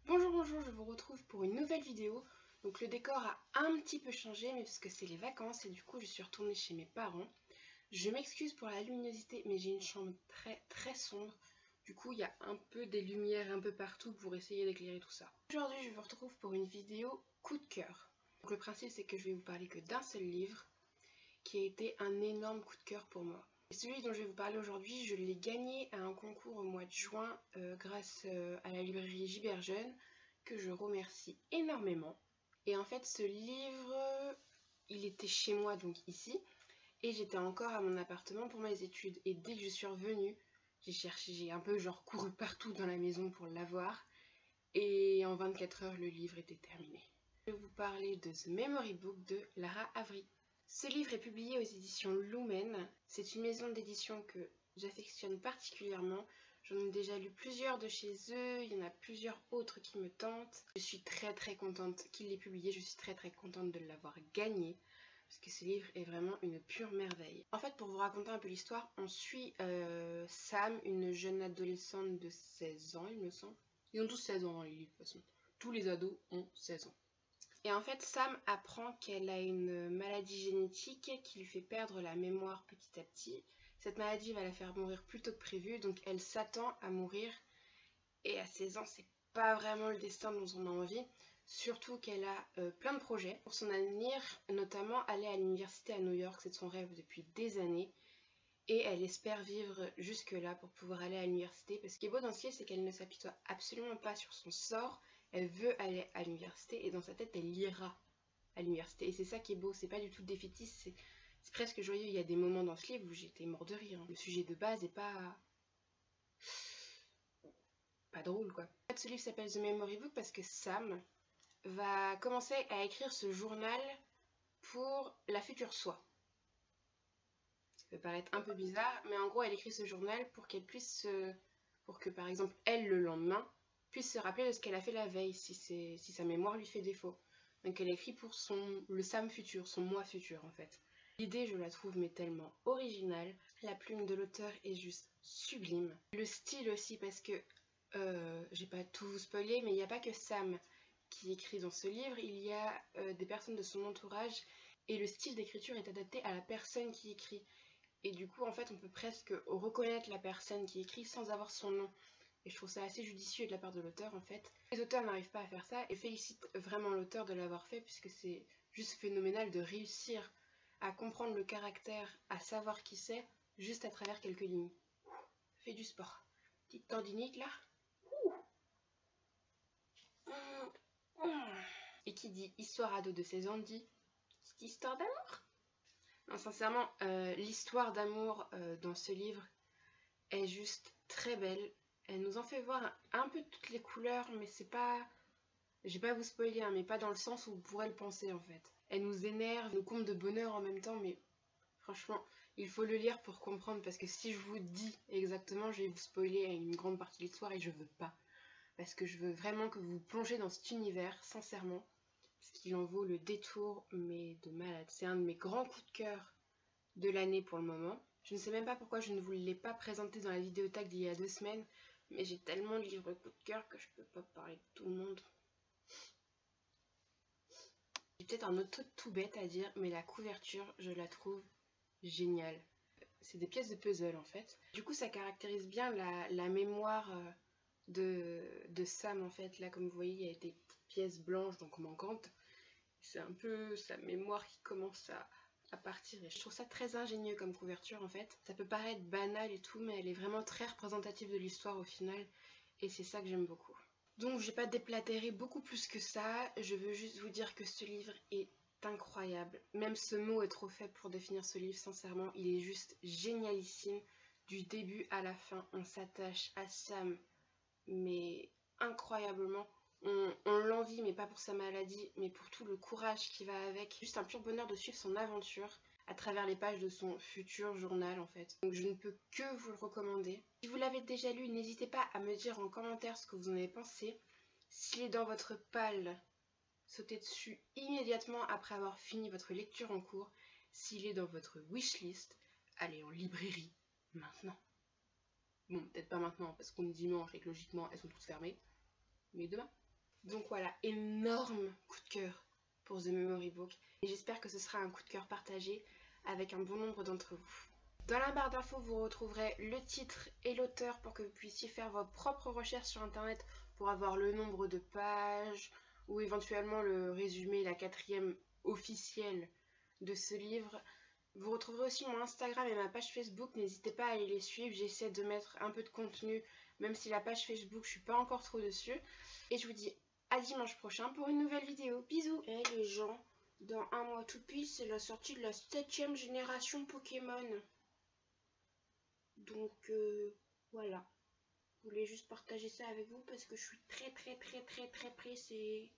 Bonjour, je vous retrouve pour une nouvelle vidéo. Donc le décor a un petit peu changé, mais parce que c'est les vacances et du coup je suis retournée chez mes parents. Je m'excuse pour la luminosité, mais j'ai une chambre très sombre. Du coup il y a un peu des lumières un peu partout pour essayer d'éclairer tout ça. Aujourd'hui je vous retrouve pour une vidéo coup de cœur. Donc le principe c'est que je vais vous parler que d'un seul livre qui a été un énorme coup de cœur pour moi. Et celui dont je vais vous parler aujourd'hui, je l'ai gagné à un concours au mois de juin grâce à la librairie Gibert Jeune, que je remercie énormément. Et en fait, ce livre, il était chez moi, donc ici, et j'étais encore à mon appartement pour mes études. Et dès que je suis revenue, j'ai un peu genre couru partout dans la maison pour l'avoir. Et en 24 heures, le livre était terminé. Je vais vous parler de The Memory Book de Lara Avry. Ce livre est publié aux éditions Lumen. C'est une maison d'édition que j'affectionne particulièrement. J'en ai déjà lu plusieurs de chez eux, il y en a plusieurs autres qui me tentent. Je suis très contente qu'il l'ait publié, je suis très contente de l'avoir gagné. Parce que ce livre est vraiment une pure merveille. En fait, pour vous raconter un peu l'histoire, on suit Sam, une jeune adolescente de 16 ans, il me semble. Ils ont tous 16 ans dans les livres, de toute façon. Tous les ados ont 16 ans. Et en fait, Sam apprend qu'elle a une maladie génétique qui lui fait perdre la mémoire petit à petit. Cette maladie va la faire mourir plus tôt que prévu, donc elle s'attend à mourir. Et à 16 ans, c'est pas vraiment le destin dont on a envie. Surtout qu'elle a plein de projets pour son avenir, notamment aller à l'université à New York, c'est son rêve depuis des années. Et elle espère vivre jusque-là pour pouvoir aller à l'université. Parce que ce qui est beau dans ce livre, c'est qu'elle ne s'apitoie absolument pas sur son sort. Elle veut aller à l'université et dans sa tête, elle ira à l'université. Et c'est ça qui est beau, c'est pas du tout défaitiste, c'est presque joyeux. Il y a des moments dans ce livre où j'étais mort de rire. Le sujet de base est pas drôle, quoi. En fait, ce livre s'appelle The Memory Book parce que Sam va commencer à écrire ce journal pour la future soi. Ça peut paraître un peu bizarre, mais en gros, elle écrit ce journal pour qu'elle puisse, pour que par exemple, elle, le lendemain, puisse se rappeler de ce qu'elle a fait la veille, si sa mémoire lui fait défaut. Donc elle écrit pour le Sam futur, son moi futur en fait. L'idée, je la trouve mais tellement originale. La plume de l'auteur est juste sublime. Le style aussi, parce que, j'ai pas tout vous spoiler, mais il n'y a pas que Sam qui écrit dans ce livre, il y a des personnes de son entourage, et le style d'écriture est adapté à la personne qui écrit. Et du coup, en fait, on peut presque reconnaître la personne qui écrit sans avoir son nom. Et je trouve ça assez judicieux de la part de l'auteur, en fait. Les auteurs n'arrivent pas à faire ça, et félicite vraiment l'auteur de l'avoir fait, puisque c'est juste phénoménal de réussir à comprendre le caractère, à savoir qui c'est, juste à travers quelques lignes. Fais du sport. Petite tendinite, là. Et qui dit histoire ado de 16 ans dit histoire d'amour. Non, sincèrement, l'histoire d'amour dans ce livre est juste très belle. Elle nous en fait voir un peu toutes les couleurs, mais c'est pas... Je vais pas vous spoiler, hein, mais pas dans le sens où vous pourrez le penser en fait. Elle nous énerve, nous comble de bonheur en même temps, mais franchement, il faut le lire pour comprendre, parce que si je vous dis exactement, je vais vous spoiler une grande partie de l'histoire et je veux pas. Parce que je veux vraiment que vous vous plongez dans cet univers, sincèrement. Parce qu'il en vaut le détour, mais de malade. C'est un de mes grands coups de cœur de l'année pour le moment. Je ne sais même pas pourquoi je ne vous l'ai pas présenté dans la vidéothèque d'il y a 2 semaines, mais j'ai tellement de livres coup de cœur que je peux pas parler de tout le monde. J'ai peut-être un autre truc tout bête à dire, mais la couverture, je la trouve géniale. C'est des pièces de puzzle en fait. Du coup, ça caractérise bien la mémoire de Sam en fait. Là, comme vous voyez, il y a des pièces blanches, donc manquantes. C'est un peu sa mémoire qui commence à partir, et je trouve ça très ingénieux comme couverture en fait. Ça peut paraître banal et tout, mais elle est vraiment très représentative de l'histoire au final, et c'est ça que j'aime beaucoup. Donc je vais pas déplatérer beaucoup plus que ça, je veux juste vous dire que ce livre est incroyable. Même ce mot est trop faible pour définir ce livre, sincèrement, il est juste génialissime. Du début à la fin, on s'attache à Sam, mais incroyablement. On l'envie, mais pas pour sa maladie, mais pour tout le courage qui va avec. Juste un pur bonheur de suivre son aventure à travers les pages de son futur journal en fait. Donc je ne peux que vous le recommander. Si vous l'avez déjà lu, n'hésitez pas à me dire en commentaire ce que vous en avez pensé. S'il est dans votre palle, sautez dessus immédiatement après avoir fini votre lecture en cours. S'il est dans votre wishlist, allez en librairie maintenant. Bon, peut-être pas maintenant parce qu'on est dimanche et que logiquement elles sont toutes fermées, mais demain. Donc voilà, énorme coup de cœur pour The Memory Book. Et j'espère que ce sera un coup de cœur partagé avec un bon nombre d'entre vous. Dans la barre d'infos, vous retrouverez le titre et l'auteur pour que vous puissiez faire vos propres recherches sur internet pour avoir le nombre de pages ou éventuellement le résumé, la quatrième officielle de ce livre. Vous retrouverez aussi mon Instagram et ma page Facebook, n'hésitez pas à aller les suivre, j'essaie de mettre un peu de contenu, même si la page Facebook je suis pas encore trop dessus. Et je vous dis à dimanche prochain pour une nouvelle vidéo. Bisous. Et les gens, dans un mois tout pile, c'est la sortie de la 7ème génération Pokémon. Donc voilà. Je voulais juste partager ça avec vous parce que je suis très pressée.